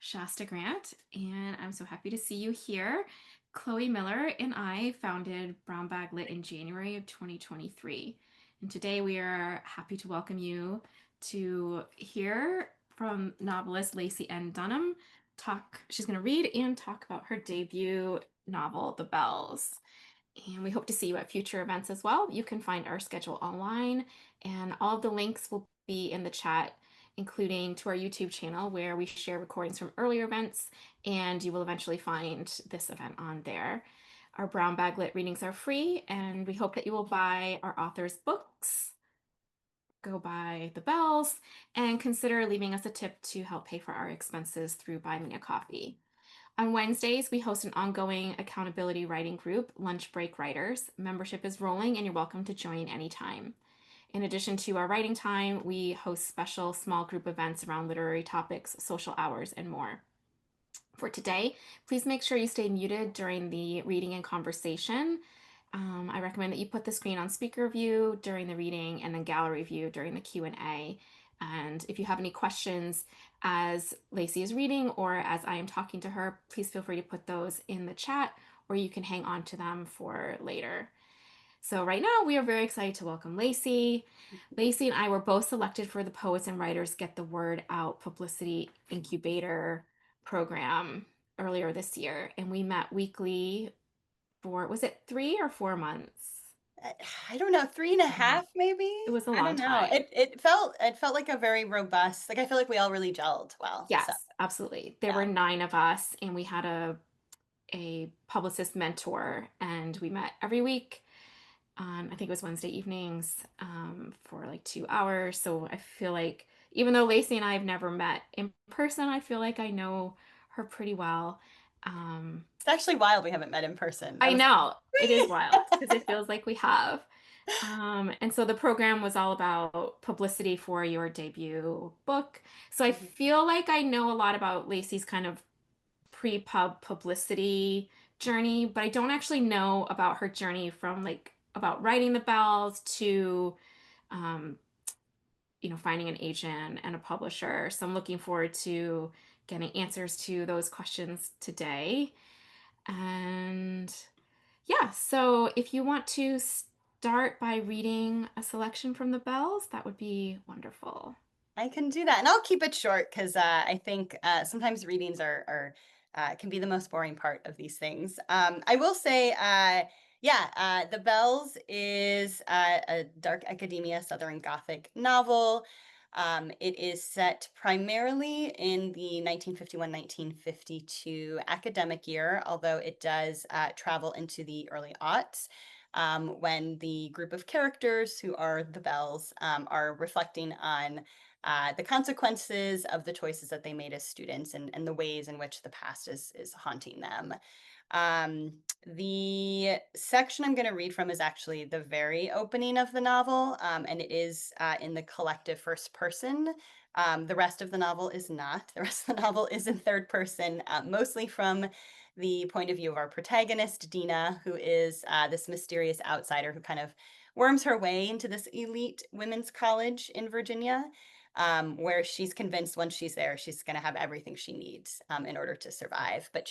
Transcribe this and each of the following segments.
Shasta Grant, and I'm so happy to see you here. Chloe Miller and I founded Brown Bag Lit in January of 2023. And today we are happy to welcome you to hear from novelist Lacey N. Dunham talk. She's going to read and talk about her debut novel, The Bells. And we hope to see you at future events as well. You can find our schedule online, and all of the links will be in the chat, including to our YouTube channel where we share recordings from earlier events, and you will eventually find this event on there. Our Brown Bag Lit readings are free, and we hope that you will buy our authors' books, go buy The Bells, and consider leaving us a tip to help pay for our expenses through Buy Me a Coffee. On Wednesdays, we host an ongoing accountability writing group, Lunch Break Writers. Membership is rolling, and you're welcome to join anytime. In addition to our writing time, we host special small group events around literary topics, social hours, and more. For today, please make sure you stay muted during the reading and conversation. I recommend that you put the screen on speaker view during the reading and then gallery view during the Q&A. And if you have any questions as Lacey is reading or as I am talking to her, please feel free to put those in the chat, or you can hang on to them for later. So right now we are very excited to welcome Lacey. Lacey and I were both selected for the Poets and Writers Get the Word Out Publicity Incubator program earlier this year, and we met weekly for, was it 3 or 4 months? I I don't know, three and a I don't know. half maybe? It was a I long don't know. time. It felt like a very robust, like I feel like we all really gelled well. So Yes, absolutely. There yeah. were 9 of us, and we had a publicist mentor, and we met every week. I think it was Wednesday evenings for like 2 hours. So I feel like even though Lacey and I have never met in person, I feel like I know her pretty well. Um, It's actually wild we haven't met in person. That I was know it is like, wild because it feels like we have. And so the program was all about publicity for your debut book. So I Mhm. feel like I know a lot about Lacey's kind of pre-pub publicity journey, but I don't actually know about her journey from like about writing the bells to um, finding an agent and a publisher. So I'm looking forward to getting answers to those questions today. And yeah, so if you want to start by reading a selection from the bells, that would be wonderful. I can do that. And I'll keep it short because I think sometimes readings are can be the most boring part of these things. I will say, yeah, The Bells is a dark academia Southern Gothic novel. It is set primarily in the 1951-1952 academic year, although it does travel into the early aughts. When the group of characters who are the Bells are reflecting on the consequences of the choices that they made as students and the ways in which the past is haunting them. Um, the section I'm going to read from is actually the very opening of the novel, and it is in the collective first person. The rest of the novel is not. The rest of the novel is in third person, mostly from the point of view of our protagonist, Dina, who is this mysterious outsider who kind of worms her way into this elite women's college in Virginia, where she's convinced once she's there, she's going to have everything she needs in order to survive. But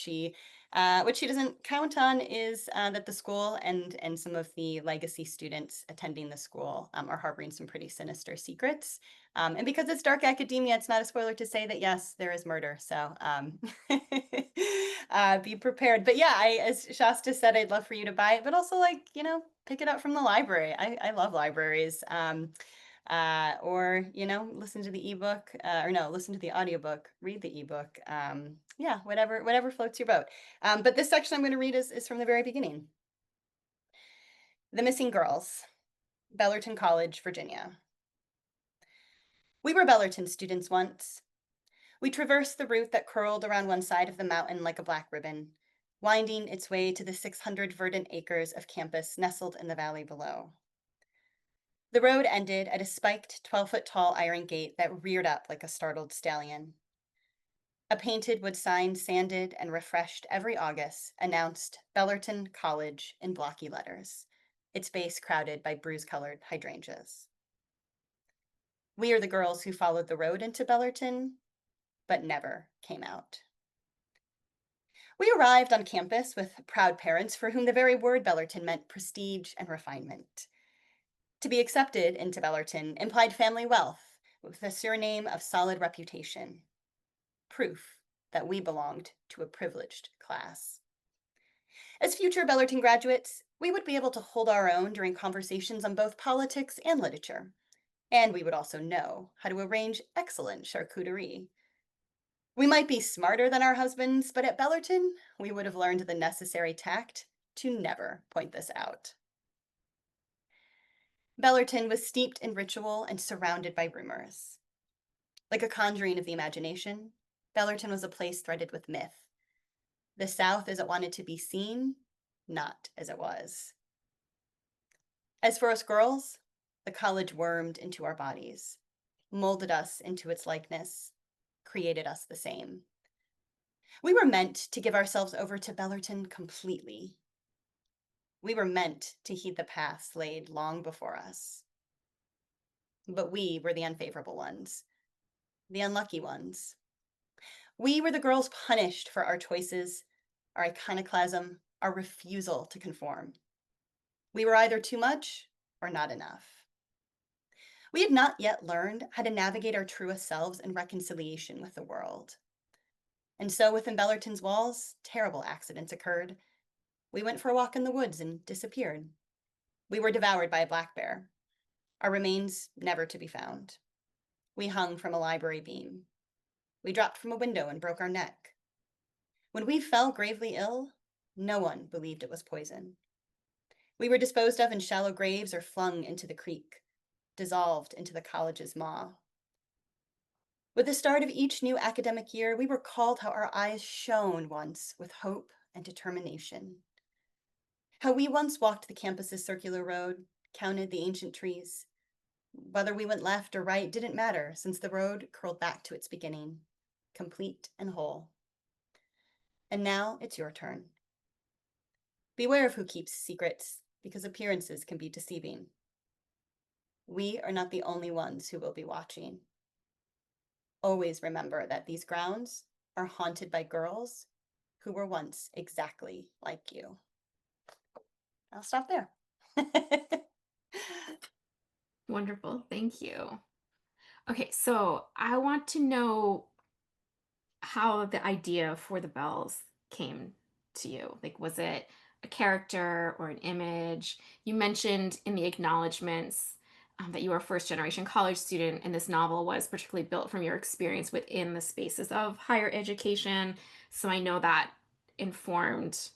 what she doesn't count on is that the school and some of the legacy students attending the school are harboring some pretty sinister secrets. And because it's dark academia, it's not a spoiler to say that yes, there is murder. So be prepared. But yeah, as Shasta said, I'd love for you to buy it, but also pick it up from the library. I love libraries. Or listen to the ebook, or no, listen to the audiobook, read the ebook. Yeah, whatever floats your boat. But this section I'm going to read is from the very beginning. The Missing Girls, Bellerton College, Virginia. We were Bellerton students once. We traversed the route that curled around one side of the mountain like a black ribbon, winding its way to the 600 verdant acres of campus nestled in the valley below. The road ended at a spiked 12-foot-tall iron gate that reared up like a startled stallion. A painted wood sign, sanded and refreshed every August, announced Bellerton College in blocky letters, its base crowded by bruise-colored hydrangeas. We are the girls who followed the road into Bellerton. but never came out. We arrived on campus with proud parents for whom the very word Bellerton meant prestige and refinement. To be accepted into Bellerton implied family wealth with a surname of solid reputation, proof that we belonged to a privileged class. As future Bellerton graduates, we would be able to hold our own during conversations on both politics and literature, and we would also know how to arrange excellent charcuterie. We might be smarter than our husbands, but at Bellerton, we would have learned the necessary tact to never point this out. Bellerton was steeped in ritual and surrounded by rumors. Like a conjuring of the imagination, Bellerton was a place threaded with myth. The South as it wanted to be seen, not as it was. As for us girls, the college wormed into our bodies, molded us into its likeness, created us the same. We were meant to give ourselves over to Bellerton completely. We were meant to heed the paths laid long before us. But we were the unfavorable ones, the unlucky ones. We were the girls punished for our choices, our iconoclasm, our refusal to conform. We were either too much or not enough. We had not yet learned how to navigate our truest selves in reconciliation with the world. And so within Bellerton's walls, terrible accidents occurred. We went for a walk in the woods and disappeared. We were devoured by a black bear, our remains never to be found. We hung from a library beam. We dropped from a window and broke our neck. When we fell gravely ill, no one believed it was poison. We were disposed of in shallow graves or flung into the creek, dissolved into the college's maw. With the start of each new academic year, we were called how our eyes shone once with hope and determination. How we once walked the campus's circular road, counted the ancient trees. Whether we went left or right didn't matter, since the road curled back to its beginning, complete and whole. And now it's your turn. Beware of who keeps secrets, because appearances can be deceiving. We are not the only ones who will be watching. Always remember that these grounds are haunted by girls who were once exactly like you. I'll stop there. Wonderful. Thank you. Okay, so I want to know how the idea for the bells came to you. Like, was it a character or an image? You mentioned in the acknowledgments that you were a first generation college student, and this novel was particularly built from your experience within the spaces of higher education. So I know that informed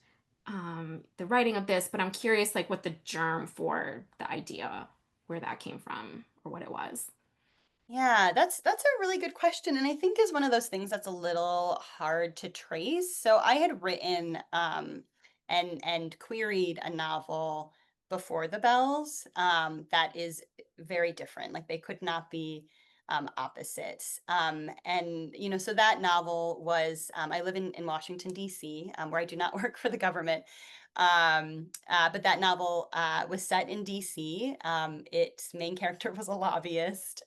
the writing of this, but I'm curious, like, what the germ for the idea, where that came from, or what it was. Yeah, that's a really good question, and I think is one of those things that's a little hard to trace. So I had written and queried a novel before The Bells that is very different. Like they could not be opposites. And you know, so that novel was I live in Washington D.C. Where I do not work for the government. But that novel was set in DC. Its main character was a lobbyist.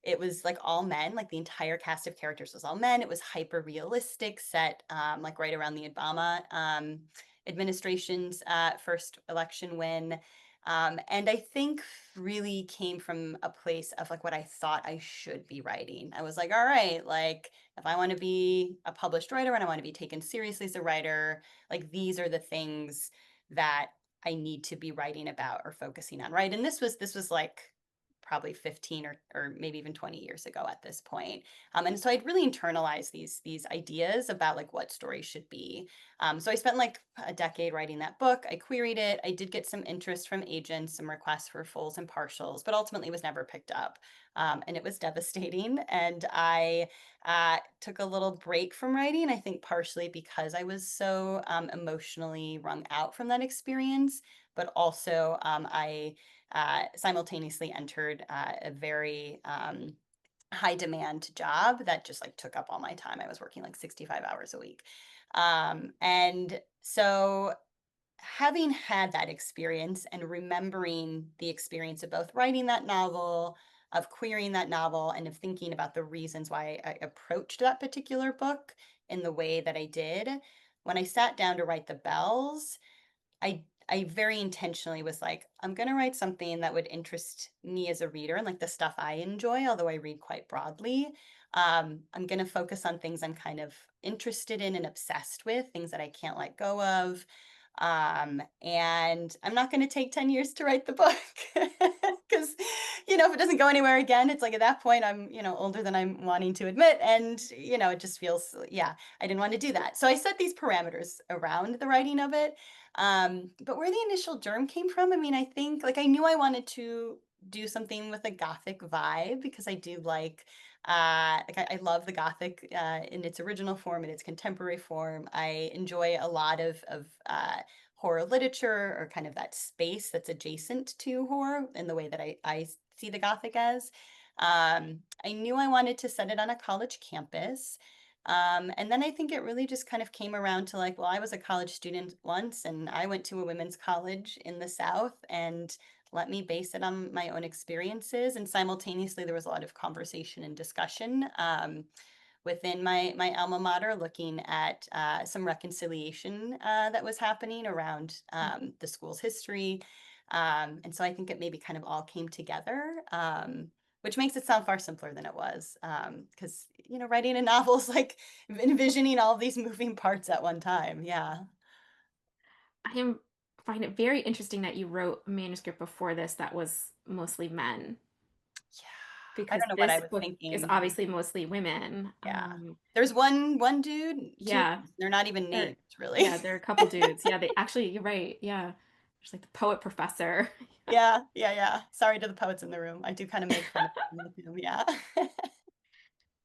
It was like all men, like the entire cast of characters was all men. It was hyper realistic, set like right around the Obama administration's first election win. And I think really came from a place of like what I thought I should be writing. I was like, all right, like if I want to be a published writer and I want to be taken seriously as a writer, like these are the things that I need to be writing about or focusing on, right? And this was like probably 15 or maybe even 20 years ago at this point. And so I'd really internalized these ideas about like what stories should be. So I spent like a decade writing that book. I queried it. I did get some interest from agents, some requests for fulls and partials, but ultimately it was never picked up. And it was devastating. And I took a little break from writing, I think partially because I was so emotionally wrung out from that experience, but also I simultaneously entered a very high demand job that just like took up all my time. I was working like 65 hours a week. And so having had that experience and remembering the experience of both writing that novel, of querying that novel and of thinking about the reasons why I approached that particular book in the way that I did. When I sat down to write The Bells, I very intentionally was like, I'm gonna write something that would interest me as a reader and like the stuff I enjoy, although I read quite broadly. I'm gonna focus on things I'm kind of interested in and obsessed with, things that I can't let go of. And I'm not gonna take 10 years to write the book. Because, if it doesn't go anywhere again, it's like at that point I'm, older than I'm wanting to admit. And, it just feels, yeah, I didn't want to do that. So I set these parameters around the writing of it. But where the initial germ came from, I mean, I think like I knew I wanted to do something with a gothic vibe because I do I love the gothic in its original form, in its contemporary form. I enjoy a lot of horror literature or kind of that space that's adjacent to horror in the way that I see the gothic as. I knew I wanted to set it on a college campus. And then I think it really just kind of came around to like, well, I was a college student once and I went to a women's college in the South and let me base it on my own experiences. And simultaneously, there was a lot of conversation and discussion within my alma mater, looking at some reconciliation that was happening around the school's history. And so I think it maybe kind of all came together. Which makes it sound far simpler than it was. Because, writing a novel is like envisioning all these moving parts at one time. Yeah. I find it very interesting that you wrote a manuscript before this that was mostly men, Yeah. I because don't know what I this was book is thinking. obviously mostly women. Yeah. There's one dude, two, Yeah, they're not even there, named, really. yeah, there are a couple dudes. Yeah, they actually, you're right. Yeah, there's like the poet professor. Yeah, yeah, yeah. Sorry to the poets in the room. I do kind of make fun of them with him. Yeah.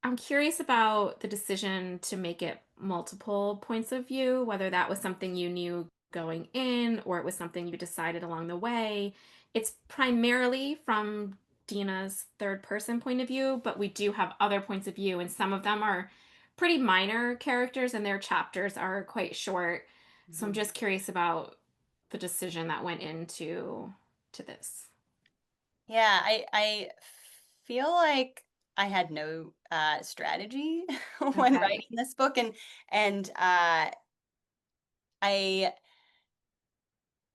I'm curious about the decision to make it multiple points of view, whether that was something you knew going in or it was something you decided along the way. It's primarily from Dina's third person point of view, but we do have other points of view, and some of them are pretty minor characters and their chapters are quite short. So I'm Mhm. just curious about the decision that went into this. Yeah, I feel like I had no strategy when Okay. writing this book, and I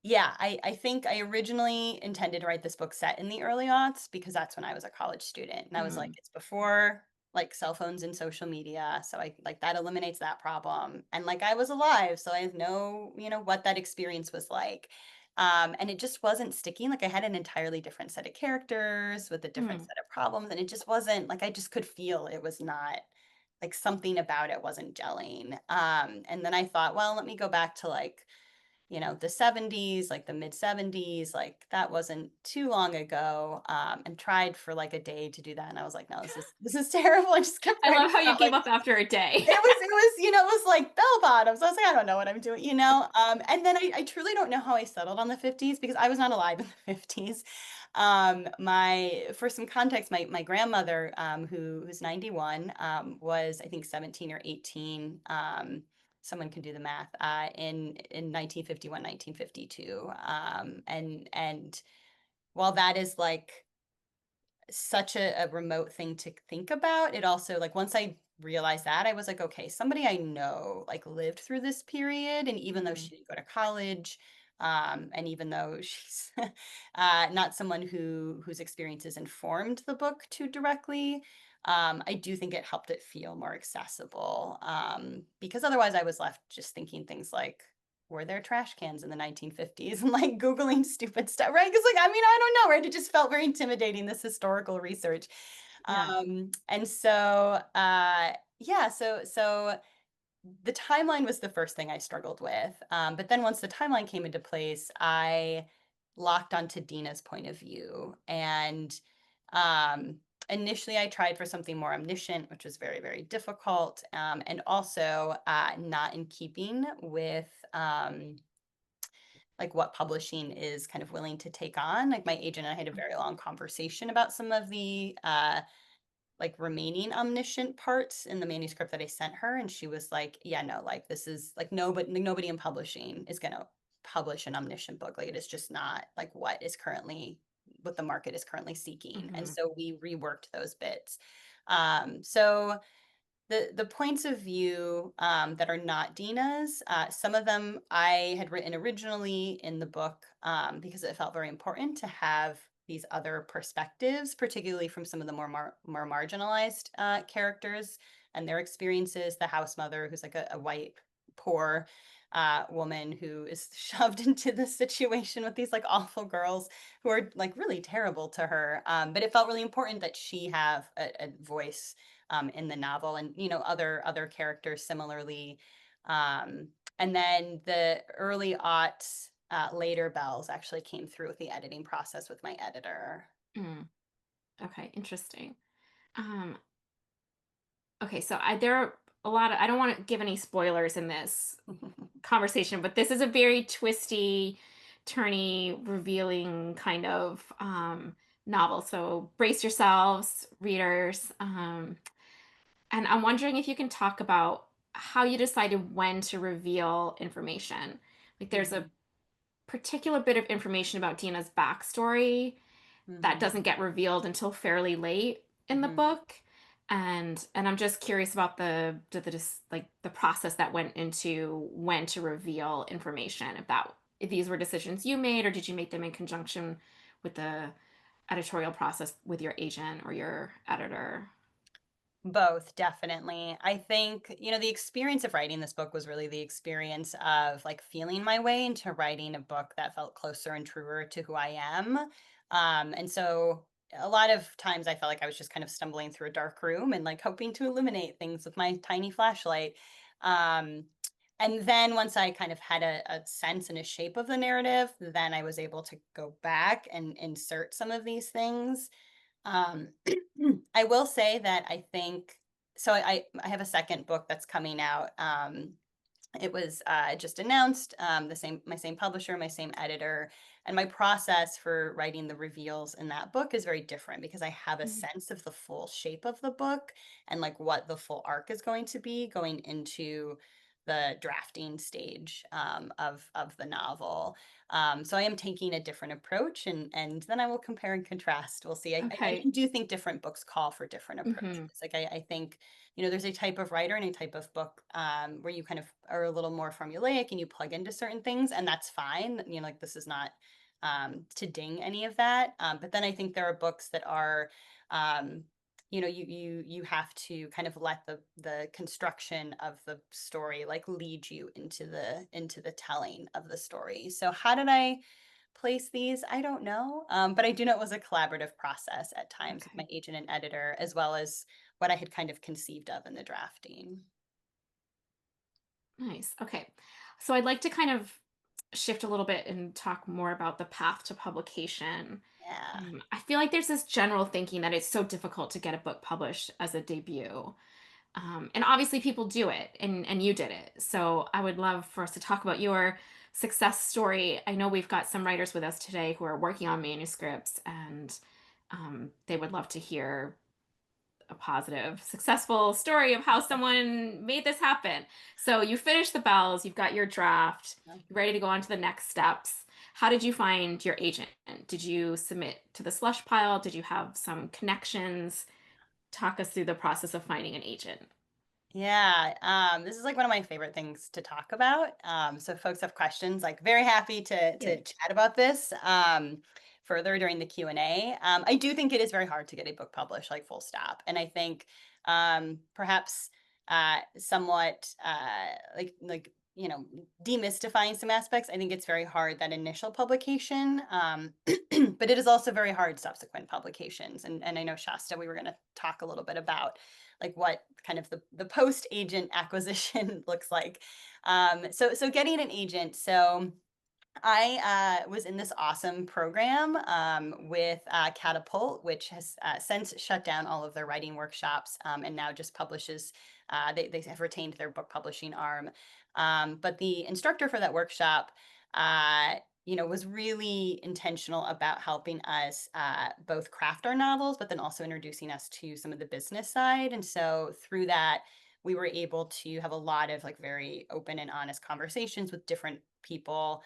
yeah, I think I originally intended to write this book set in the early aughts because that's when I was a college student. And I was like, Mm, it's before like cell phones and social media. So I like that eliminates that problem. And like I was alive, so I know, what that experience was like. And it just wasn't sticking. Like I had an entirely different set of characters with a different mm, set of problems. And it just wasn't like I just could feel it was not like something about it wasn't gelling. And then I thought, well, let me go back to like the 70s, like the mid 70s, like that wasn't too long ago. And tried for like a day to do that. And I was like, no, this is terrible. I just kept I writing love how you about gave like up after a day. it was like bell bottoms. I was like, I don't know what I'm doing. And then I truly don't know how I settled on the 50s because I was not alive in the 50s. For some context, my grandmother, who's 91, was I think 17 or 18. Someone can do the math, in 1951, 1952. And while that is like such a remote thing to think about, it also like once I realized that, I was like, okay, somebody I know like lived through this period, and even though Mm, she didn't go to college, and even though she's not someone whose experiences informed the book too directly, I do think it helped it feel more accessible, because otherwise I was left just thinking things like, were there trash cans in the 1950s, and like Googling stupid stuff, right? Because, like, I mean, I don't know, right? It just felt very intimidating, this historical research. yeah. And so, yeah, so the timeline was the first thing I struggled with. But then once the timeline came into place, I locked onto Dina's point of view. And um, initially, I tried for something more omniscient, which was very, very difficult, and also not in keeping with like what publishing is kind of willing to take on. Like my agent and I had a very long conversation about some of the like remaining omniscient parts in the manuscript that I sent her, and she was like, "Yeah, no, like this is like nobody in publishing is going to publish an omniscient book. Like it is just not like what is currently what the market is currently seeking. And Hmm. so we reworked those bits. So the points of view that are not Dina's, some of them I had written originally in the book because it felt very important to have these other perspectives, particularly from some of the more marginalized characters and their experiences. The house mother, who's like a white, poor woman who is shoved into this situation with these like awful girls who are like really terrible to her. But it felt really important that she have a voice in the novel, and other characters similarly. Um, and then the early aughts, later bells actually came through with the editing process with my editor. Mm. Okay, interesting. Um, okay, so there are a lot of, I don't want to give any spoilers in this conversation, but this is a very twisty, turny, revealing kind of novel. So brace yourselves, readers. And I'm wondering if you can talk about how you decided when to reveal information. Like there's a Mhm, particular bit of information about Dina's backstory that mhm, doesn't get revealed until fairly late in the mhm. book. And I'm just curious about like the process that went into when to reveal information. If these were decisions you made, or did you make them in conjunction with the editorial process with your agent or your editor? Both, definitely. I think, the experience of writing this book was really the experience of like feeling my way into writing a book that felt closer and truer to who I am. And so a lot of times I felt like I was just kind of stumbling through a dark room and like hoping to illuminate things with my tiny flashlight. Um, and then once I kind of had a sense and a shape of the narrative, then I was able to go back and insert some of these things. um, I will say that I think so. I have a second book that's coming out. It was just announced. My same publisher, my same editor, and my process for writing the reveals in that book is very different because I have a Mhm. sense of the full shape of the book and like what the full arc is going to be going into the drafting stage of the novel. So I am taking a different approach, and then I will compare and contrast. We'll see. I Okay. do think different books call for different approaches. Hmm. Like I think there's a type of writer and a type of book where you kind of are a little more formulaic and you plug into certain things, and that's fine. Like this is not to ding any of that. But then I think there are books that are, um, you have to kind of let the construction of the story like lead you into the telling of the story. So how did I place these? I don't know. But I do know it was a collaborative process at times with my Okay. agent and editor, as well as what I had kind of conceived of in the drafting. Nice. Okay. So I'd like to kind of shift a little bit and talk more about the path to publication. Yeah. I feel like there's this general thinking that it's so difficult to get a book published as a debut. And obviously people do it, and you did it. So I would love for us to talk about your success story. I know we've got some writers with us today who are working on manuscripts, and they would love to hear a positive, successful story of how someone made this happen. So you finished the bells, you've got your draft, you're ready to go on to the next steps. How did you find your agent? Did you submit to the slush pile? Did you have some connections? Talk us through the process of finding an agent. Yeah, this is like one of my favorite things to talk about. So if folks have questions, like very happy to Good. chat about this further during the Q&A. I do think it is very hard to get a book published, like full stop. And I think perhaps somewhat like demystifying some aspects. I think it's very hard that initial publication, but it is also very hard subsequent publications. And I know Shasta, we were going to talk a little bit about like what kind of the post agent acquisition looks like. So getting an agent. So I was in this awesome program with Catapult, which has since shut down all of their writing workshops and now just publishes. They have retained their book publishing arm, but the instructor for that workshop, uh, was really intentional about helping us both craft our novels, but then also introducing us to some of the business side. And so through that, we were able to have a lot of like very open and honest conversations with different people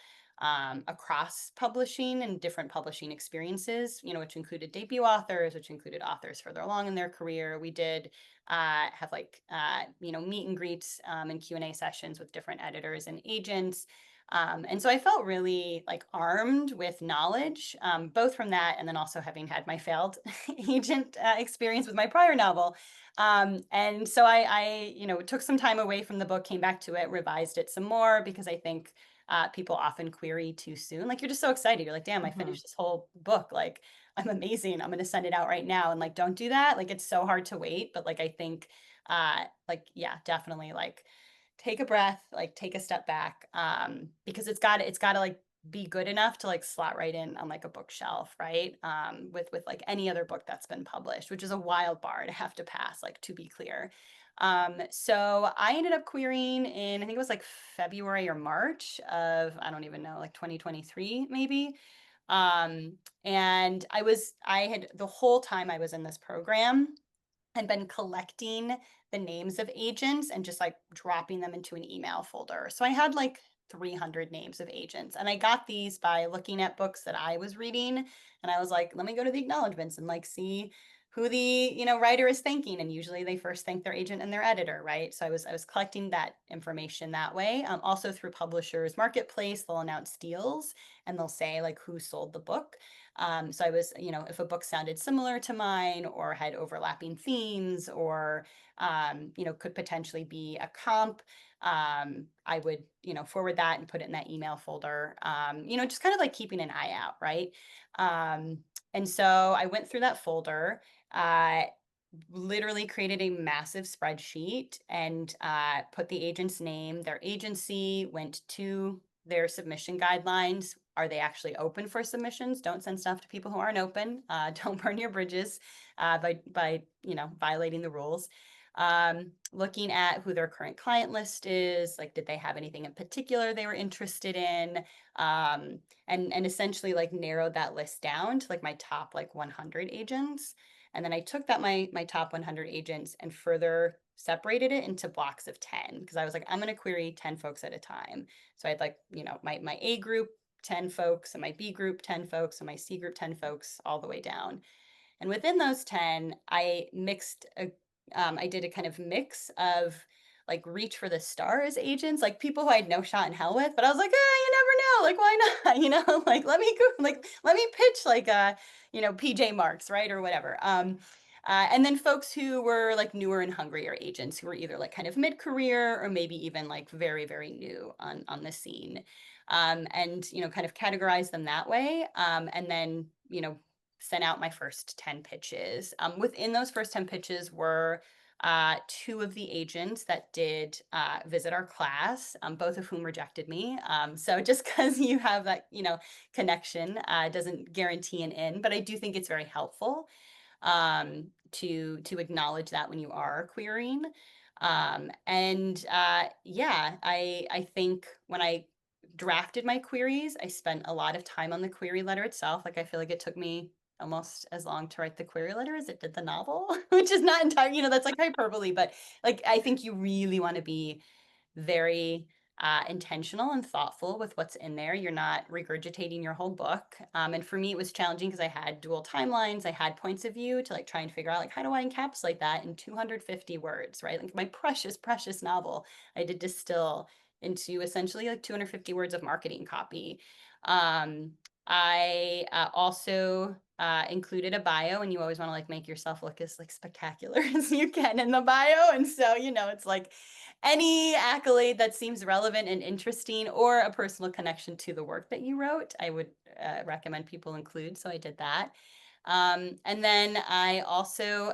across publishing and different publishing experiences, which included debut authors, which included authors further along in their career. We did have like, meet and greets and Q&A sessions with different editors and agents. And so I felt really like armed with knowledge, both from that and then also having had my failed agent experience with my prior novel. And so I took some time away from the book, came back to it, revised it some more because I think people often query too soon. Like you're just so excited. You're like, damn, I Hmm. finished this whole book. Like I'm amazing. I'm going to send it out right now. And like, don't do that. Like it's so hard to wait. But like, I think, yeah, definitely like take a breath, like take a step back, because it's got to like be good enough to like slot right in on like a bookshelf, right? With like any other book that's been published, which is a wild bar to have to pass, like to be clear. So I ended up querying in, I think it was like February or March of, I don't even know, like 2023 maybe. Um, and I had the whole time I was in this program had been collecting the names of agents and just like dropping them into an email folder. So I had like 300 names of agents, and I got these by looking at books that I was reading, and I was like, let me go to the acknowledgments and like see who the writer is thanking, and usually they first thank their agent and their editor, right? So I was collecting that information that way. Also through Publishers Marketplace, they'll announce deals and they'll say like who sold the book. So I was, if a book sounded similar to mine or had overlapping themes or, could potentially be a comp, I would, forward that and put it in that email folder, just kind of like keeping an eye out, right? Um, and so I went through that folder, uh, literally created a massive spreadsheet and put the agent's name, their agency, went to their submission guidelines. Are they actually open for submissions? Don't send stuff to people who aren't open. Don't burn your bridges by violating the rules. Looking at who their current client list is, like did they have anything in particular they were interested in, and essentially like narrowed that list down to like my top like 100 agents. And then I took that my top 100 agents and further separated it into blocks of 10 because I was like, I'm going to query 10 folks at a time. So I had like, my A group, 10 folks, and my B group, 10 folks, and my C group, 10 folks, all the way down. And within those 10, I did a kind of mix of like reach for the stars agents, like people who I had no shot in hell with, but I was like, you never know. Like, why not? Like let me go, like, let me pitch like, PJ Marks, right? Or whatever. And then folks who were like newer and hungrier agents who were either like kind of mid-career or maybe even like very, very new on the scene. And, kind of categorize them that way. And then, sent out my first 10 pitches. Within those first 10 pitches were two of the agents that did visit our class, both of whom rejected me. So just because you have that, connection doesn't guarantee an in, but I do think it's very helpful to acknowledge that when you are querying. Yeah, I think when I drafted my queries, I spent a lot of time on the query letter itself. Like I feel like it took me almost as long to write the query letter as it did the novel, which is not entirely, that's like hyperbole, but like I think you really want to be very intentional and thoughtful with what's in there. You're not regurgitating your whole book. And for me, it was challenging because I had dual timelines. I had points of view to like try and figure out like how do I encapsulate that in 250 words, right? Like my precious, precious novel, I did distill into essentially like 250 words of marketing copy. Um, I also included a bio, and you always want to like make yourself look as like spectacular as you can in the bio. And so, it's like any accolade that seems relevant and interesting or a personal connection to the work that you wrote, I would recommend people include. So I did that. And then I also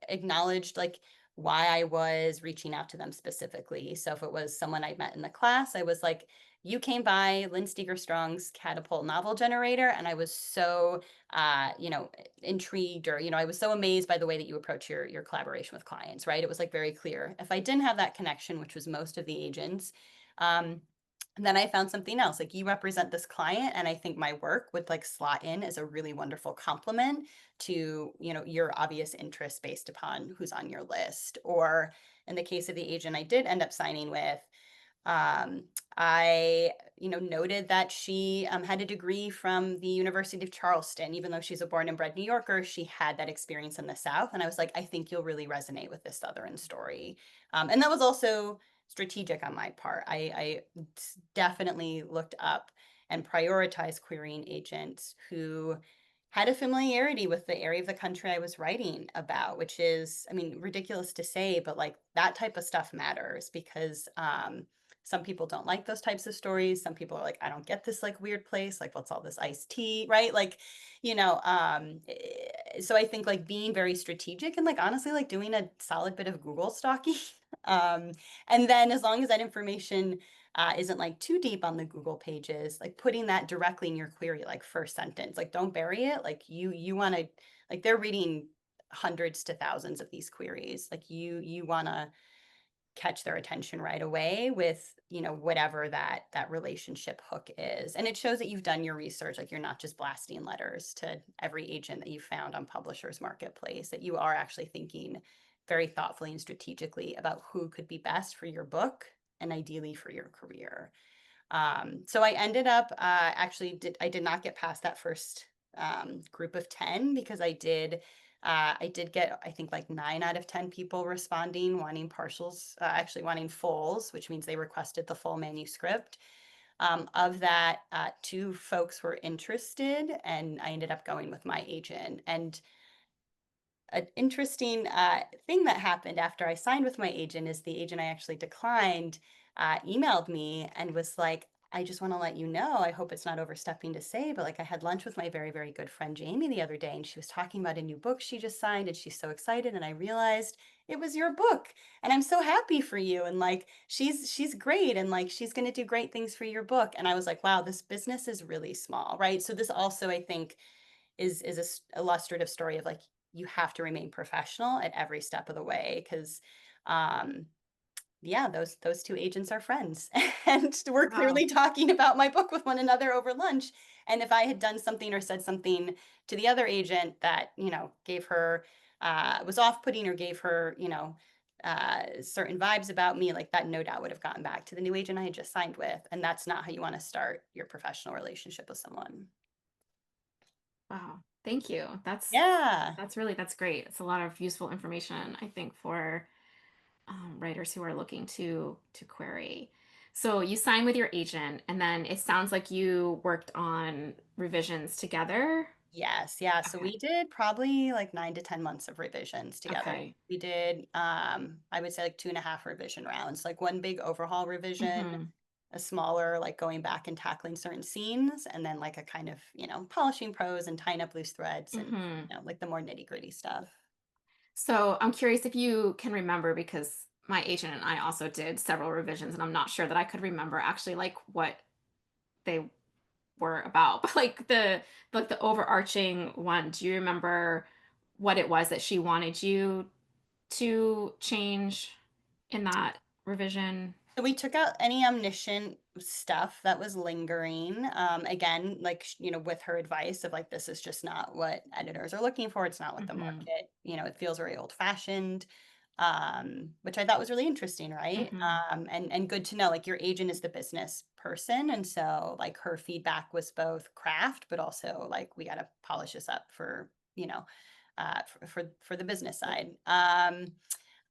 acknowledged like why I was reaching out to them specifically. So if it was someone I met in the class, I was like, you came by Lynn Steger Strong's Catapult novel generator, and I was so, intrigued, or I was so amazed by the way that you approach your collaboration with clients. Right? It was like very clear. If I didn't have that connection, which was most of the agents, um, then I found something else. Like you represent this client, and I think my work would like slot in as a really wonderful complement to your obvious interest based upon who's on your list. Or in the case of the agent I did end up signing with, Um, I, noted that she had a degree from the University of Charleston. Even though she's a born and bred New Yorker, she had that experience in the South. And I was like, I think you'll really resonate with this Southern story. And that was also strategic on my part. I definitely looked up and prioritized querying agents who had a familiarity with the area of the country I was writing about, which is, I mean, ridiculous to say, but like that type of stuff matters because some people don't like those types of stories. Some people are like, I don't get this like weird place. Like, what's all this iced tea, right? Like, so I think like being very strategic and like honestly like doing a solid bit of Google stalking. um, and then as long as that information isn't like too deep on the Google pages, like putting that directly in your query, like first sentence, like don't bury it. Like you want to, like they're reading hundreds to thousands of these queries. Like you want to catch their attention right away with whatever that relationship hook is, and it shows that you've done your research. Like you're not just blasting letters to every agent that you found on Publishers Marketplace, that you are actually thinking very thoughtfully and strategically about who could be best for your book and ideally for your career. So I ended up I did not get past that first group of 10 because I did get, I think, like 9 out of 10 people responding, wanting partials, actually wanting fulls, which means they requested the full manuscript. Of that, 2 folks were interested, and I ended up going with my agent. And an interesting thing that happened after I signed with my agent is the agent I actually declined emailed me and was like, I just want to let you know, I hope it's not overstepping to say, but like I had lunch with my very, very good friend Jamie the other day, and she was talking about a new book she just signed, and she's so excited. And I realized it was your book, and I'm so happy for you. And like she's great, and like she's going to do great things for your book. And I was like, wow, this business is really small, right? So this also, I think, is a illustrative story of like you have to remain professional at every step of the way because um yeah, those 2 agents are friends and we're Wow. clearly talking about my book with one another over lunch. And if I had done something or said something to the other agent that gave her was off-putting or gave her certain vibes about me, like that no doubt would have gotten back to the new agent I had just signed with, and that's not how you want to start your professional relationship with someone. Wow. Thank you. Yeah. That's great. It's a lot of useful information, I think, for writers who are looking to query. So you sign with your agent, and then it sounds like you worked on revisions together. Yes, yeah, so Okay. we did probably like 9 to 10 months of revisions together. Okay. We did, I would say like 2.5 revision rounds, like one big overhaul revision, Hmm. a smaller, like going back and tackling certain scenes, and then like a kind of, polishing prose and tying up loose threads and, Hmm. like the more nitty-gritty stuff. So I'm curious if you can remember, because my agent and I also did several revisions, and I'm not sure that I could remember actually like what they were about. But like the overarching one, do you remember what it was that she wanted you to change in that revision? So we took out any omniscient stuff that was lingering. Again, like, with her advice of like, this is just not what editors are looking for. It's not what the Hmm. market, it feels very old fashioned, which I thought was really interesting, right? Hmm. And good to know, like your agent is the business person. And so like her feedback was both craft, but also like, we got to polish this up for, for the business side.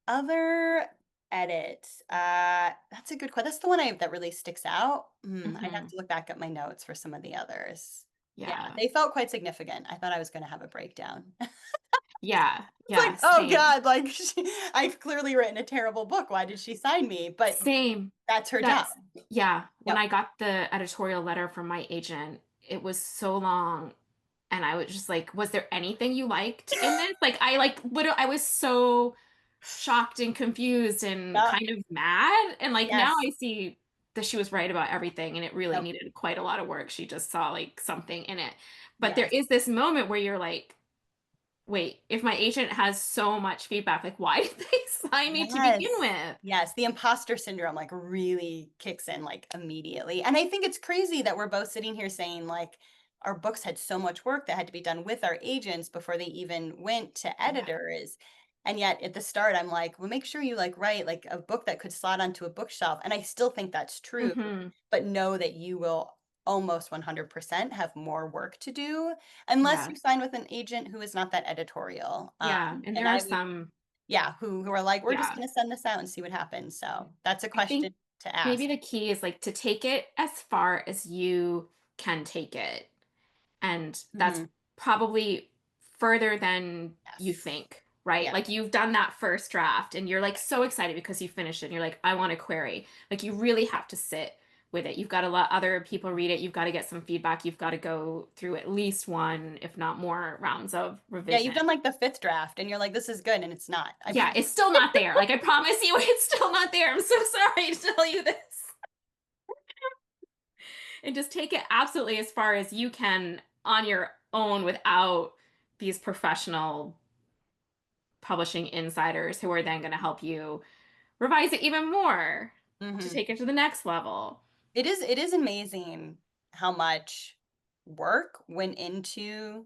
Other edits, that's a good question. That's the one that really sticks out. I'd have Hmm. to look back at my notes for some of the others. Yeah, Yeah. they felt quite significant. I thought I was gonna have a breakdown. Yeah. It's Yeah. like, "Oh Same. god, like, I've clearly written a terrible book. Why did she sign me?" But Same. that's her job. That's yeah. When Yep. I got the editorial letter from my agent, it was so long. And I was just like, was there anything you liked in this? Like, I was so shocked and confused and Yep. kind of mad. And like now Yes. I see that she was right about everything and it really Yep. needed quite a lot of work. She just saw like something in it. But there Yes. is this moment where you're like, wait, if my agent has so much feedback, like why did they sign me to begin Yes. with? Yes, the imposter syndrome, like, really kicks in, like, immediately, and I think it's crazy that we're both sitting here saying, like, our books had so much work that had to be done with our agents before they even went to Yeah. editors, And yet at the start, I'm like, well, make sure you like write like a book that could slot onto a bookshelf. And I still think that's true, Hmm. but know that you will almost 100% have more work to do unless you Yes. sign with an agent who is not that editorial. Yeah. And And there are I would, some, yeah, who are like, we're just yeah. going to send this out and see what happens. So that's a I think question to ask. maybe the key is like to take it as far as you can take it. And that's Hmm. probably further than you Yes. think, right? Yeah. Like you've done that first draft and you're like so excited because you finished it and you're like, I want to query. Like you really have to sit with it. You've got to let other people read it. You've got to get some feedback. You've got to go through at least one, if not more, rounds of Yeah. You've revision. done like the fifth draft and you're like, this is good. And it's not. I Yeah, promise. it's still not there. Like I promise you, it's still not there. I'm so sorry to tell you this. And just take it absolutely as far as you can on your own without these professional publishing insiders who are then going to help you revise it even more to Hmm. take it to the next level. It is amazing how much work went into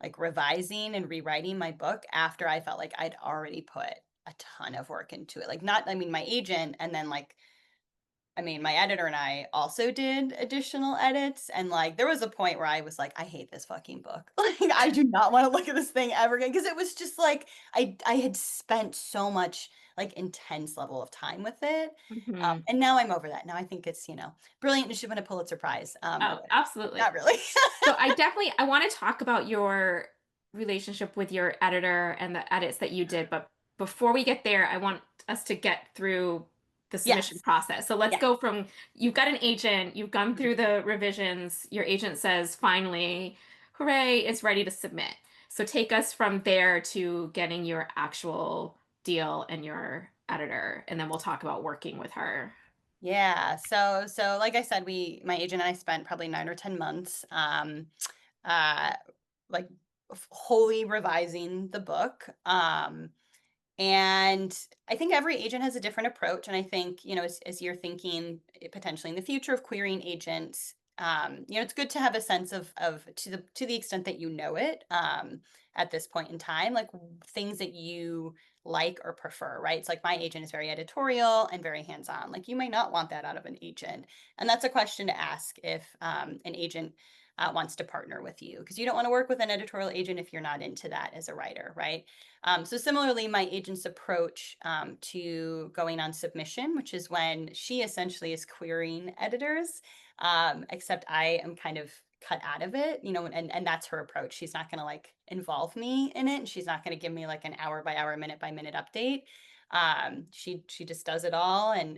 like revising and rewriting my book after I felt like I'd already put a ton of work into it. Like not, I mean, my agent and then like I mean, my editor and I also did additional edits, and, like, there was a point where I was like, "I hate this fucking book." Like, I do not wanna look at this thing ever again because it was just, like, I had spent so much, like, intense level of time with it, Hmm. and now I'm over that. Now I think it's, brilliant and should win a Pulitzer Prize, Oh, but absolutely. not really. So I want to talk about your relationship with your editor and the edits that you did, but before we get there, I want us to get through the submission Yes. process. So let's Yeah. go from you've got an agent, you've gone Mhm. through the revisions, your agent says finally, hooray, it's ready to submit. So take us from there to getting your actual deal and your editor, and then we'll talk about working with her. Yeah, so like I said, my agent and I spent probably 9 or 10 months, uh, like, wholly revising the book, and I think every agent has a different approach. And I think, as you're thinking potentially in the future of querying agents, it's good to have a sense of to the extent that you know it, at this point in time, like things that you like or prefer, right? It's like my agent is very editorial and very hands-on. Like you may not want that out of an agent. And that's a question to ask if an agent wants to partner with you, because you don't want to work with an editorial agent if you're not into that as a writer, right? So similarly, my agent's approach to going on submission, which is when she essentially is querying editors, except I am kind of cut out of it, and that's her approach. She's not going to like involve me in it. And she's not going to give me like an hour by hour, minute by minute update. She just does it all, and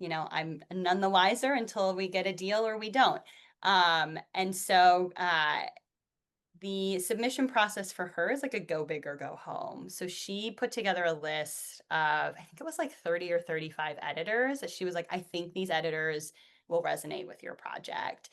I'm none the wiser until we get a deal or we don't. And so the submission process for her is like a go big or go home. So she put together a list of, I think it was like 30 or 35 editors that she was like, I think these editors will resonate with your project.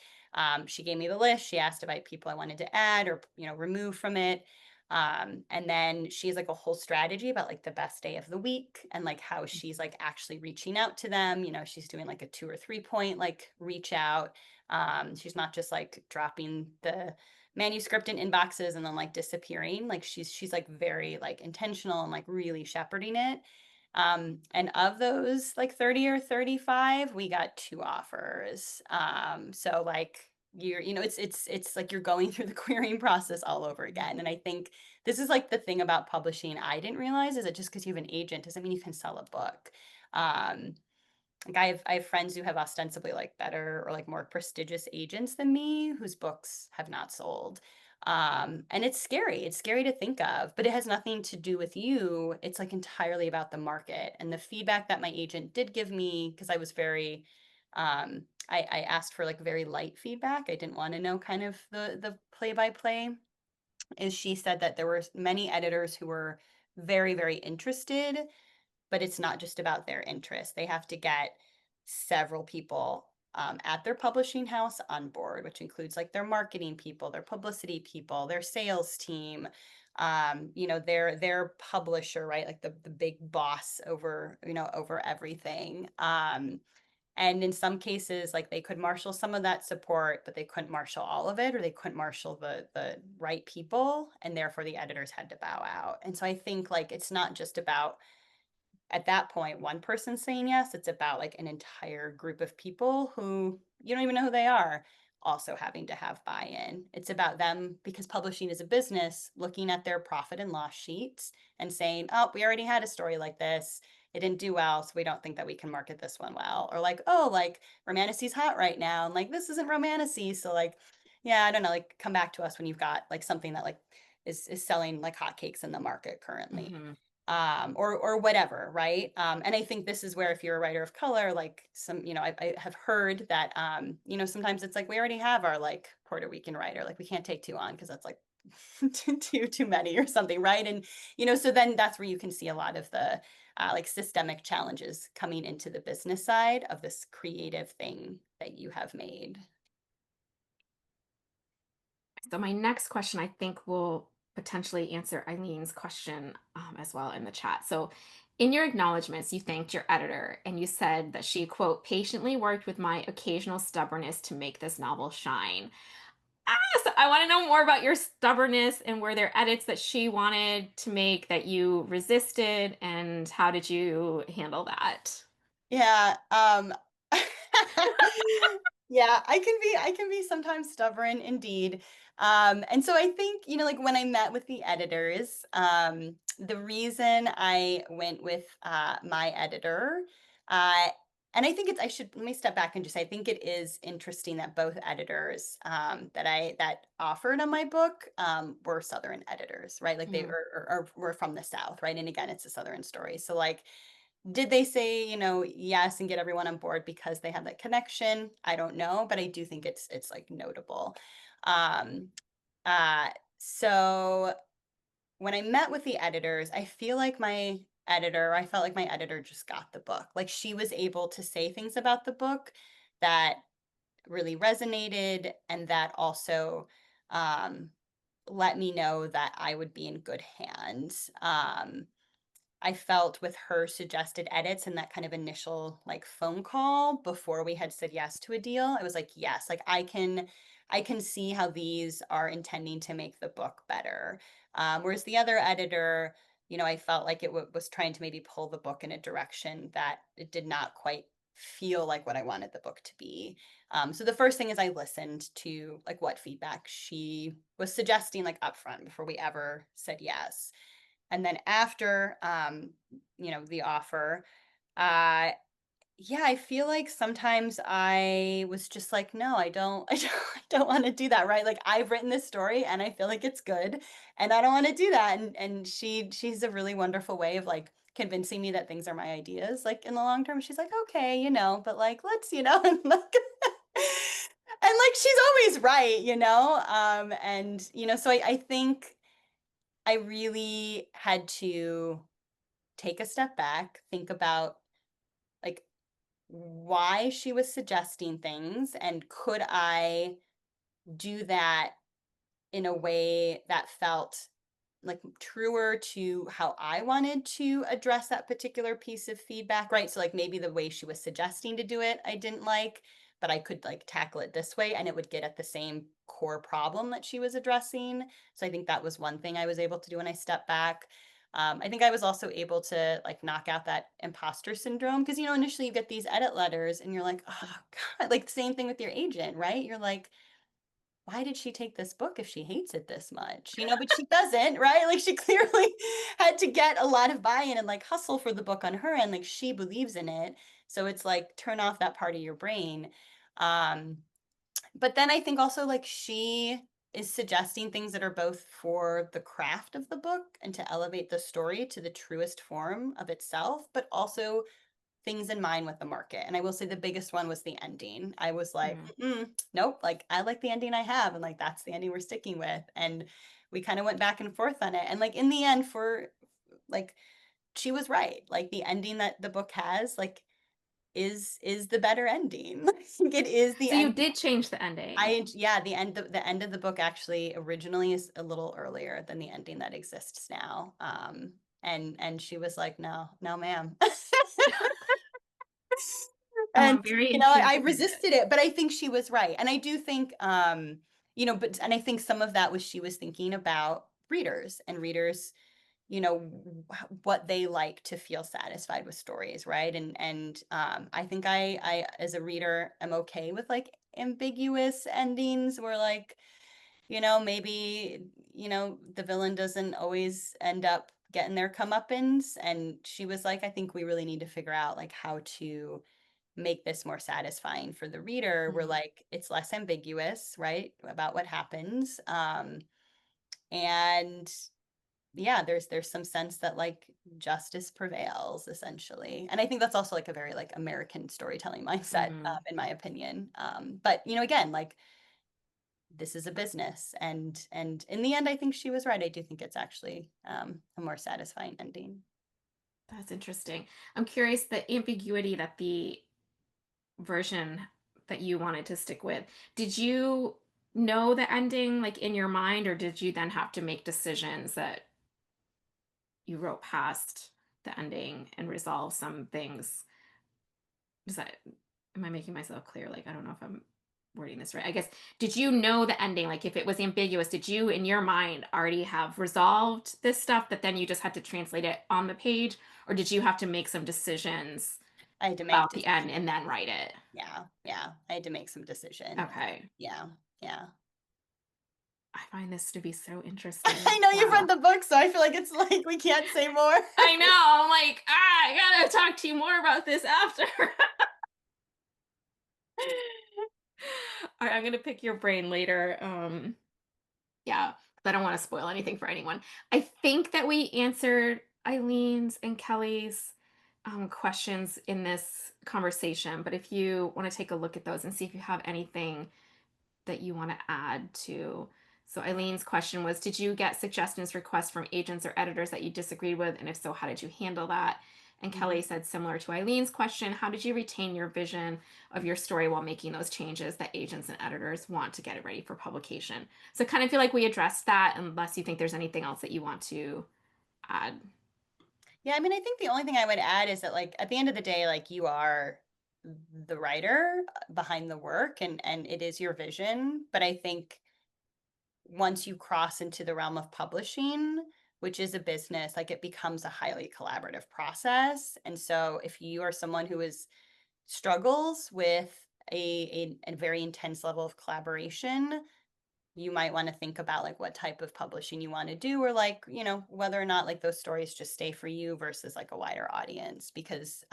She gave me the list. She asked about people I wanted to add or, remove from it. And then she's like a whole strategy about like the best day of the week and like how she's like actually reaching out to them. She's doing like a 2 or 3 point like reach out. She's not just like dropping the manuscript in inboxes and then like disappearing. Like she's like very like intentional and like really shepherding it. And of those like 30 or 35, we got 2 offers. So like it's like you're going through the querying process all over again. And I think this is like the thing about publishing I didn't realize is that just because you have an agent doesn't mean you can sell a book. Um, like I have friends who have ostensibly like better or like more prestigious agents than me whose books have not sold. And it's scary. It's scary to think of, but it has nothing to do with you. It's like entirely about the market and the feedback that my agent did give me because I was very I asked for like very light feedback. I didn't want to know kind of the play by play. Is she said that there were many editors who were very, very interested, but it's not just about their interest. They have to get several people at their publishing house on board, which includes like their marketing people, their publicity people, their sales team, their publisher, right? Like the big boss over, over everything. And in some cases, like they could marshal some of that support, but they couldn't marshal all of it, or they couldn't marshal the right people, and therefore the editors had to bow out. And so I think like it's not just about at that point one person saying yes, it's about like an entire group of people who you don't even know who they are also having to have buy-in. It's about them, because publishing is a business, looking at their profit and loss sheets and saying, oh, we already had a story like this, it didn't do well, so we don't think that we can market this one well. Or like, oh, like Romanticy's hot right now, and like this isn't Romanticy, so like, yeah, I don't know, like come back to us when you've got like something that like is selling like hotcakes in the market currently. Mm-hmm. Or whatever, right? And I think this is where, if you're a writer of color, like some, I have heard that, sometimes it's like we already have our like Puerto Rican writer, like we can't take two on because that's like too many or something, right? And so then that's where you can see a lot of the like systemic challenges coming into the business side of this creative thing that you have made. So my next question, I think, will potentially answer Eileen's question as well in the chat. So in your acknowledgments, you thanked your editor and you said that she, quote, patiently worked with my occasional stubbornness to make this novel shine. So I want to know more about your stubbornness, and were there edits that she wanted to make that you resisted, and how did you handle that? Yeah, yeah, I can be sometimes stubborn indeed. And so I think, like when I met with the editors, the reason I went with my editor, uh, and I think let me step back and just say, I think it is interesting that both editors that offered on my book were Southern editors, right? Like they Mm, were from the South, right? And again, it's a Southern story. So like, did they say, yes, and get everyone on board because they have that connection? I don't know, but I do think it's like notable. Um, uh, so when I met with the editors, I felt like my editor just got the book. Like she was able to say things about the book that really resonated, and that also um, let me know that I would be in good hands. I felt with her suggested edits and that kind of initial like phone call before we had said yes to a deal, I was like, yes, like I can see how these are intending to make the book better. Whereas the other editor, I felt like it was trying to maybe pull the book in a direction that it did not quite feel like what I wanted the book to be. So the first thing is I listened to like what feedback she was suggesting like upfront before we ever said yes. And then after, the offer, uh, yeah, I feel like sometimes I was just like, no, I don't, I don't want to do that, right? Like I've written this story and I feel like it's good, and I don't want to do that. And she's a really wonderful way of like convincing me that things are my ideas. Like in the long term, she's like, okay, but like let's, and like. And like she's always right, and so I think I really had to take a step back, think about like why she was suggesting things, and could I do that in a way that felt like truer to how I wanted to address that particular piece of feedback, right? So like maybe the way she was suggesting to do it, I didn't like, but I could like tackle it this way and it would get at the same core problem that she was addressing. So I think that was one thing I was able to do when I stepped back. I think I was also able to like knock out that imposter syndrome, because initially you get these edit letters and you're like, oh God, like same thing with your agent, right? You're like, why did she take this book if she hates it this much? But she doesn't, right? Like she clearly had to get a lot of buy-in and like hustle for the book on her end. Like she believes in it. So it's like turn off that part of your brain. Um, but then I think also like she is suggesting things that are both for the craft of the book and to elevate the story to the truest form of itself, but also things in mind with the market. And I will say the biggest one was the ending. I was like, mm. nope, like I like the ending I have. And like, that's the ending we're sticking with. And we kind of went back and forth on it. And like, in the end, for like, she was right. Like the ending that the book has, like, is the better ending. I think it is the So you end. did change the ending. Yeah, the end of the book actually originally is a little earlier than the ending that exists now. And she was like, no, no, ma'am. Oh, And, I'm very I intrigued by it. resisted it, but I think she was right. And I do think, and I think some of that was she was thinking about readers and readers, what they like to feel satisfied with stories, right? And I think I as a reader am okay with like ambiguous endings where like, maybe, the villain doesn't always end up getting their comeuppance. And she was like, I think we really need to figure out like how to make this more satisfying for the reader. We're Mhm. like, it's less ambiguous, right, about what happens. And yeah, there's some sense that like justice prevails essentially. And I think that's also like a very like American storytelling mindset, Mhm. in my opinion. But again, like this is a business, and in the end, I think she was right. I do think it's actually a more satisfying ending. That's interesting. I'm curious the ambiguity that the version that you wanted to stick with. Did you know the ending like in your mind, or did you then have to make decisions that you wrote past the ending and resolve some things? Does that am I making myself clear? Like I don't know if I'm wording this right. I guess did you know the ending? Like if it was ambiguous, did you in your mind already have resolved this stuff that then you just had to translate it on the page? Or did you have to make some decisions I had to make about the decisions. end and then write it? Yeah, yeah. I had to make some decisions. Okay. Yeah, yeah. I find this to be so interesting. I know you've read Wow. the book, so I feel like it's like we can't say more. I know. I'm like, I gotta talk to you more about this after. All right, I'm gonna pick your brain later. Yeah, 'cause I don't want to spoil anything for anyone. I think that we answered Eileen's and Kelly's questions in this conversation, but if you want to take a look at those and see if you have anything that you want to add to. So Eileen's question was, did you get suggestions, requests from agents or editors that you disagreed with? And if so, how did you handle that? And Mhm. Kelly said, similar to Eileen's question, how did you retain your vision of your story while making those changes that agents and editors want to get it ready for publication? So I kind of feel like we addressed that, unless you think there's anything else that you want to add. Yeah, I mean, I think the only thing I would add is that, like, at the end of the day, like, you are the writer behind the work, and it is your vision. But I think once you cross into the realm of publishing, which is a business, like, it becomes a highly collaborative process. And so, if you are someone who is struggles with a very intense level of collaboration, you might want to think about like what type of publishing you want to do, or like whether or not like those stories just stay for you versus like a wider audience. Because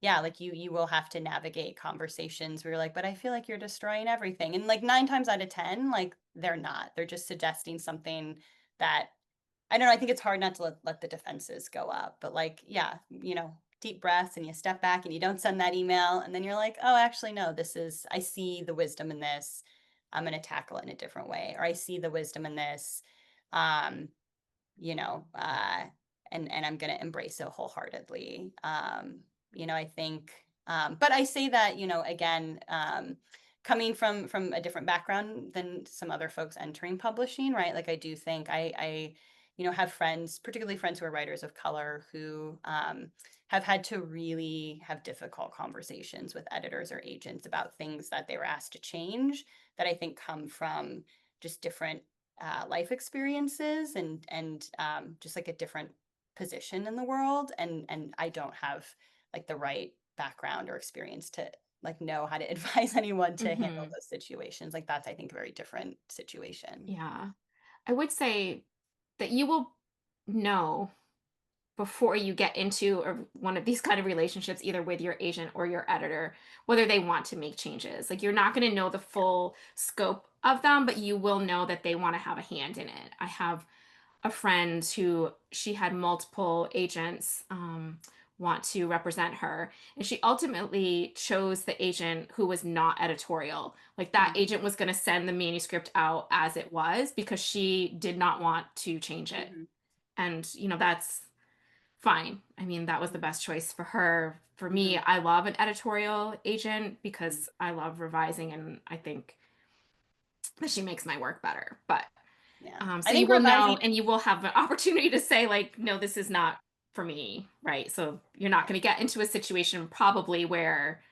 yeah, like you will have to navigate conversations where you're like, but I feel like you're destroying everything, and like 9 times out of 10, like they're not, they're just suggesting something that I don't know. I think it's hard not to let the defenses go up, but like, yeah, deep breaths, and you step back and you don't send that email. And then you're like, oh, actually, no, I see the wisdom in this. I'm going to tackle it in a different way. Or I see the wisdom in this. Um, you know, uh, and I'm going to embrace it wholeheartedly. I think, but I say that, again, coming from a different background than some other folks entering publishing, right? Like I do think I have friends, particularly friends who are writers of color, who have had to really have difficult conversations with editors or agents about things that they were asked to change, that I think come from just different life experiences, and just like a different position in the world, and I don't have like the right background or experience to like know how to advise anyone to handle Hmm. those situations. Like that's, I think, a very different situation. Yeah. I would say that you will know before you get into one of these kind of relationships, either with your agent or your editor, whether they want to make changes. Like you're not going to know the full scope of them, but you will know that they want to have a hand in it. I have a friend who she had multiple agents want to represent her, and she ultimately chose the agent who was not editorial. Like that Mm-hmm. agent was going to send the manuscript out as it was because she did not want to change it. Mm-hmm. And that's fine. I mean, that was the best choice for her. For me, Mm-hmm. I love an editorial agent because I love revising, and I think that she makes my work better. But Yeah, I so you think will know, revising. and you will have an opportunity to say, like, no, this is not for me, right? So you're not going to get into a situation probably where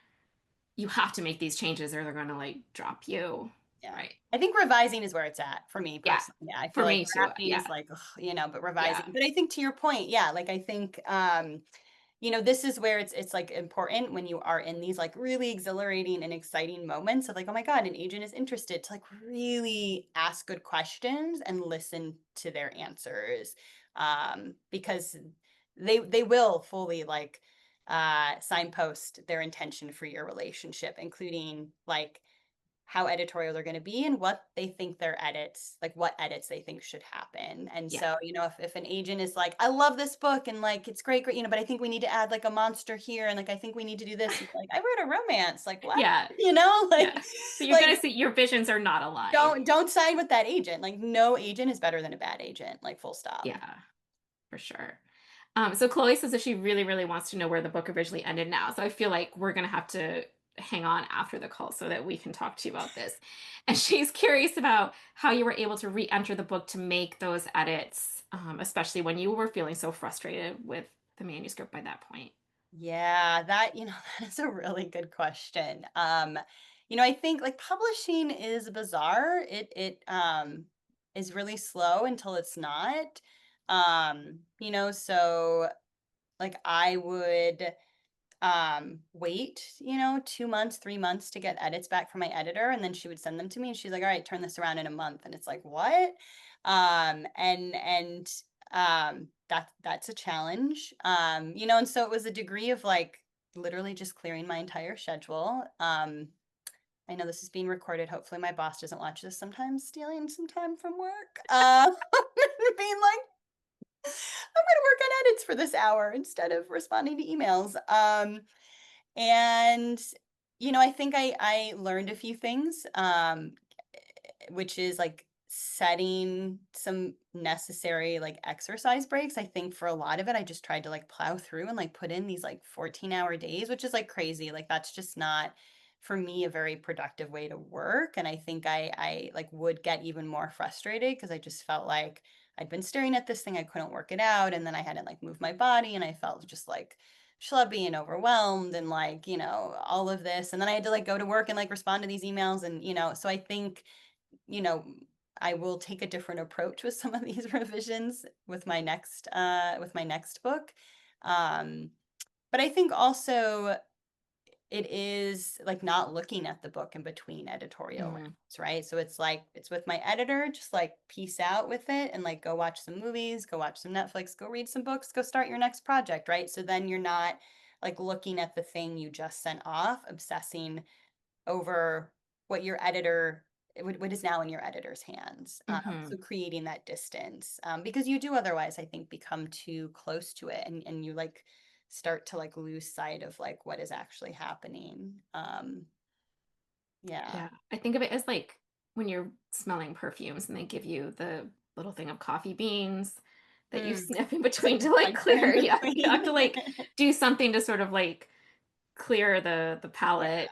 you have to make these changes or they're going to like drop you, Yeah. right? I think revising is where it's at for me Yeah, personally. Yeah, I for feel like me too. drafting Yeah, is like, ugh, but revising. yeah, But I think to your point, yeah, like I think this is where it's like important when you are in these like really exhilarating and exciting moments of like, oh my God, an agent is interested to like really ask good questions and listen to their answers. Because they will fully like signpost their intention for your relationship, including like how editorial they're going to be and what they think their edits, like what edits they think should happen. And yeah, so, if an agent is like, I love this book and like it's great, great, but I think we need to add like a monster here and like I think we need to do this. And like, I wrote a romance. Like what? yeah, Like yeah. So you're like going to see your visions are not aligned. don't side with that agent. Like no agent is better than a bad agent, like full stop. Yeah, for sure. So Chloe says that she really, really wants to know where the book originally ended now. So I feel like we're gonna have to hang on after the call so that we can talk to you about this. And she's curious about how you were able to re-enter the book to make those edits, especially when you were feeling so frustrated with the manuscript by that point. Yeah, that, that is a really good question. I think like publishing is bizarre. It is really slow until it's not. So like I would wait, 2 months, 3 months to get edits back from my editor, and then she would send them to me and she's like, all right, turn this around in a month. And it's like, what? And that's a challenge. And so it was a degree of like literally just clearing my entire schedule. I know this is being recorded. Hopefully my boss doesn't watch this, sometimes stealing some time from work. Being like, I'm gonna work on edits for this hour instead of responding to emails. And I think I learned a few things, which is like setting some necessary like exercise breaks. I think for a lot of it, I just tried to like plow through and like put in these like 14-hour days, which is like crazy. Like that's just not for me a very productive way to work. And I think I like would get even more frustrated because I just felt like I'd been staring at this thing, I couldn't work it out, and then I hadn't like moved my body, and I felt just like schlubby and overwhelmed and like all of this, and then I had to like go to work and like respond to these emails, and so I think you know I will take a different approach with some of these revisions with my next book. um but I think also it is like not looking at the book in between editorial Mm, rounds, right? So it's like it's with my editor, just like peace out with it and like go watch some movies, go watch some Netflix, go read some books, go start your next project, right? So then you're not like looking at the thing you just sent off, obsessing over what your editor what is now in your editor's hands. hmm. So creating that distance, because you do otherwise, I think, become too close to it, and you like start to like lose sight of like what is actually happening. Yeah. Yeah, I think of it as like when you're smelling perfumes and they give you the little thing of coffee beans that you Mm. sniff in It's like between the to like cleanser in clear. Yeah, you have between. to like do something to sort of like clear the Yeah. palate,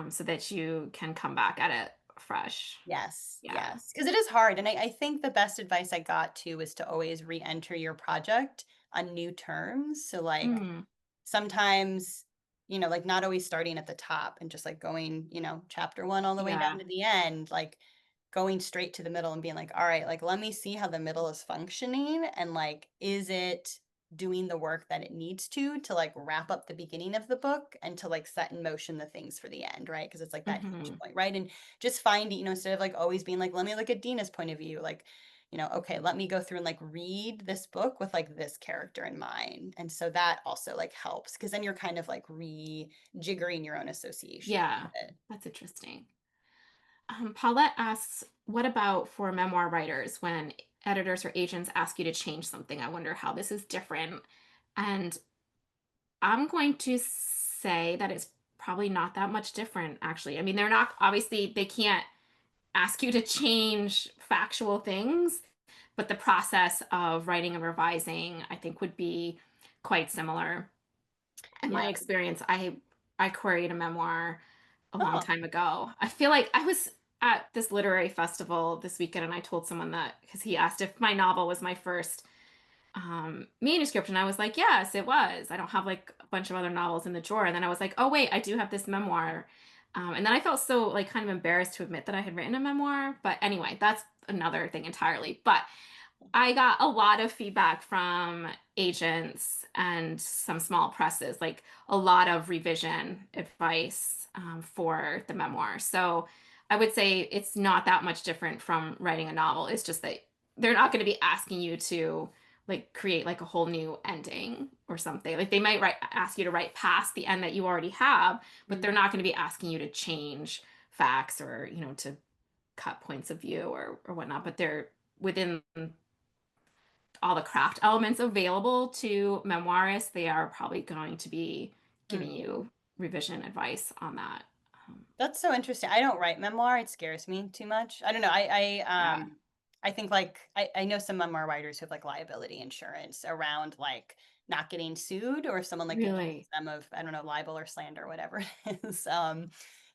so that you can come back at it fresh. Yes, Yeah. yes, because it is hard, and I think the best advice I got too is to always re-enter your project on new terms. So like Mm, sometimes, like not always starting at the top and just like going, chapter one all the way down yeah. to the end, like going straight to the middle and being like, all right, like let me see how the middle is functioning and like, is it doing the work that it needs to like wrap up the beginning of the book and to like set in motion the things for the end, right? Because it's like that huge Mhm. point, right? And just finding, instead of like always being like, let me look at Dina's point of view, like, okay, let me go through and like read this book with like this character in mind. And so that also like helps because then you're kind of like rejiggering your own association Yeah, with it. that's interesting. Paulette asks, what about for memoir writers when editors or agents ask you to change something? I wonder how this is different. And I'm going to say that it's probably not that much different, actually. I mean, they're not, obviously, they can't ask you to change factual things, but the process of writing and revising, I think, would be quite similar. In my Yeah. experience, I queried a memoir a long Oh, time ago. I feel like I was at this literary festival this weekend and I told someone that because he asked if my novel was my first manuscript, and I was like, yes, it was. I don't have like a bunch of other novels in the drawer. And then I was like, oh wait, I do have this memoir. And then I felt so like kind of embarrassed to admit that I had written a memoir. But anyway, that's another thing entirely. But I got a lot of feedback from agents and some small presses, like a lot of revision advice for the memoir. So I would say it's not that much different from writing a novel. It's just that they're not going to be asking you to like create like a whole new ending or something. Like they might ask you to write past the end that you already have, but they're Mm, not going to be asking you to change facts or, to cut points of view or whatnot. But they're within all the craft elements available to memoirists, they are probably going to be giving mm. you revision advice on that. That's so interesting. I don't write memoir. It scares me too much. I don't know. Yeah, I think like I know some memoir writers who have like liability insurance around like not getting sued or if someone like accuses really, them of, I don't know, libel or slander or whatever it is.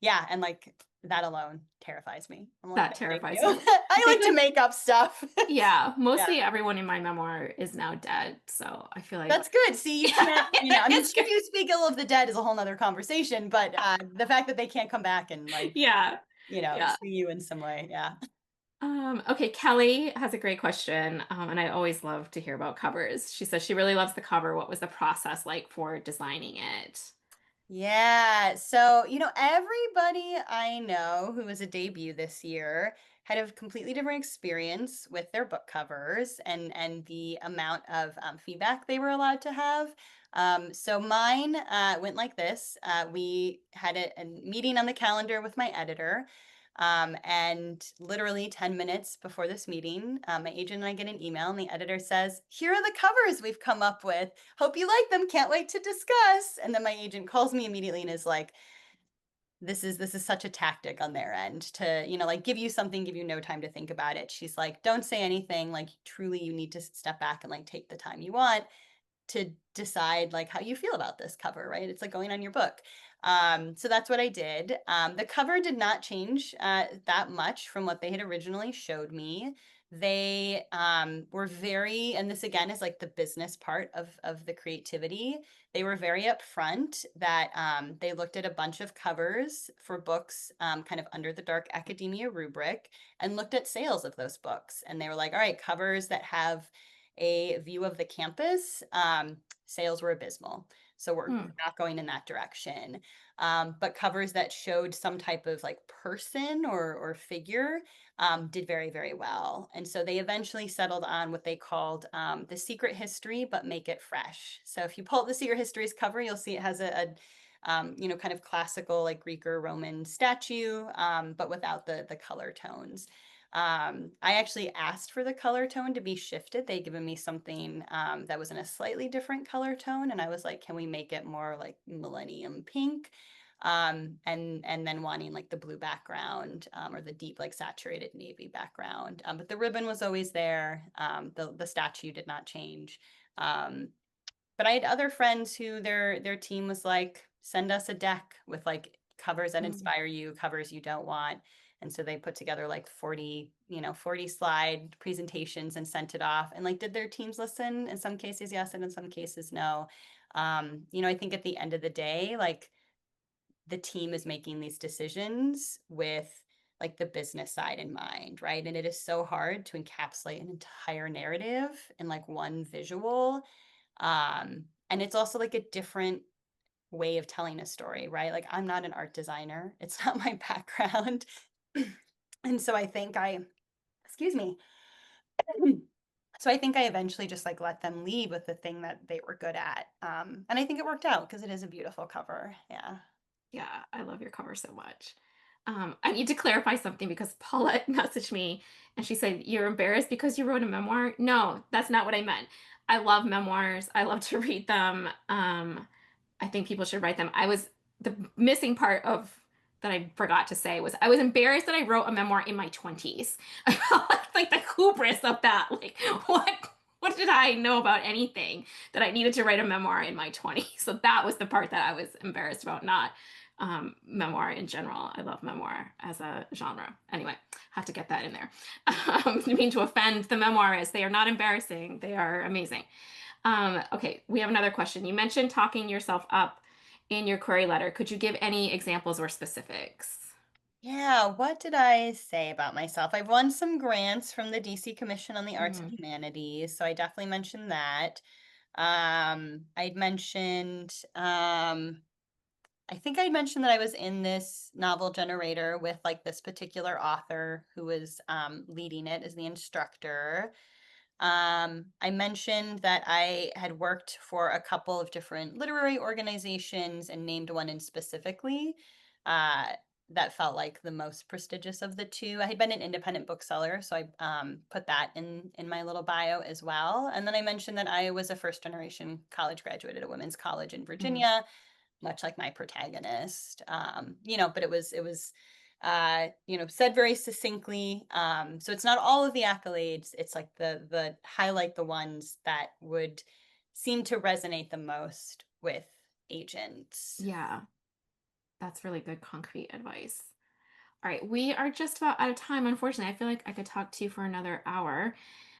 Yeah, and like that alone terrifies me. I'm like, that no, thank terrifies you. you. I I think like to like, make up stuff. yeah, Yeah. mostly everyone in my memoir is now dead, so I feel like That's good. See, you can't, I mean, it's should good. you speak ill of the dead is a whole nother conversation, but the fact that they can't come back and like, Yeah, yeah. sue you in some way. Yeah. Okay, Kelly has a great question, and I always love to hear about covers. She says she really loves the cover. What was the process like for designing it? Yeah. So, everybody I know who was a debut this year had a completely different experience with their book covers and the amount of feedback they were allowed to have. So mine went like this. We had a meeting on the calendar with my editor. And literally 10 minutes before this meeting, my agent and I get an email, and the editor says, "Here are the covers we've come up with. Hope you like them. Can't wait to discuss." And then my agent calls me immediately and is like, this is such a tactic on their end to, like give you something, give you no time to think about it. She's like, "Don't say anything. Like truly you need to step back and like take the time you want to decide like how you feel about this cover, right? It's like going on your book." So that's what I did. The cover did not change that much from what they had originally showed me. They were very, and this again is like the business part of the creativity. They were very upfront that they looked at a bunch of covers for books kind of under the dark academia rubric and looked at sales of those books. And they were like, all right, covers that have a view of the campus, sales were abysmal. So we're Hmm. not going in that direction. But covers that showed some type of like person or figure did very, very well. And so they eventually settled on what they called the secret history, but make it fresh. So if you pull up the secret histories cover, you'll see it has kind of classical like Greek or Roman statue, but without the color tones. I actually asked for the color tone to be shifted. They'd given me something that was in a slightly different color tone, and I was like, "Can we make it more like millennium pink?" And then wanting like the blue background or the deep like saturated navy background. But the ribbon was always there. The statue did not change. Um, but I had other friends who their team was like, send us a deck with like covers that Hmm. inspire you, covers you don't want. And so they put together like 40 slide presentations and sent it off. And like, did their teams listen? In some cases, yes, and in some cases, no. I think at the end of the day, like the team is making these decisions with like the business side in mind, right? And it is so hard to encapsulate an entire narrative in like one visual. And it's also like a different way of telling a story, right? Like I'm not an art designer. It's not my background. And so I think excuse me. So I think I eventually just like let them lead with the thing that they were good at. And I think it worked out because it is a beautiful cover. Yeah. Yeah, I love your cover so much. I need to clarify something because Paulette messaged me and she said, "You're embarrassed because you wrote a memoir?" No, that's not what I meant. I love memoirs. I love to read them. I think people should write them. The missing part of that I forgot to say was I was embarrassed that I wrote a memoir in my 20s. I felt like the hubris of that. Like, what did I know about anything that I needed to write a memoir in my 20s? So that was the part that I was embarrassed about, not memoir in general. I love memoir as a genre. Anyway, have to get that in there. I mean to offend the memoirists. They are not embarrassing. They are amazing. Okay, we have another question. You mentioned talking yourself up in your query letter. Could you give any examples or specifics? Yeah, what did I say about myself? I've won some grants from the DC Commission on the Arts and Mm, Humanities, so I definitely mentioned that. I'd mentioned, I think I mentioned that I was in this novel generator with like this particular author who was leading it as the instructor. I mentioned that I had worked for a couple of different literary organizations and named one in specifically uh, that felt like the most prestigious of the two. I had been an independent bookseller, so I put that in my little bio as well. And then I mentioned that I was a first generation college graduate at a women's college in mhm. Virginia, much like my protagonist. But it was said very succinctly. So it's not all of the accolades. It's like the highlight the ones that would seem to resonate the most with agents. Yeah, that's really good concrete advice. All right, we are just about out of time, unfortunately. I feel like I could talk to you for another hour.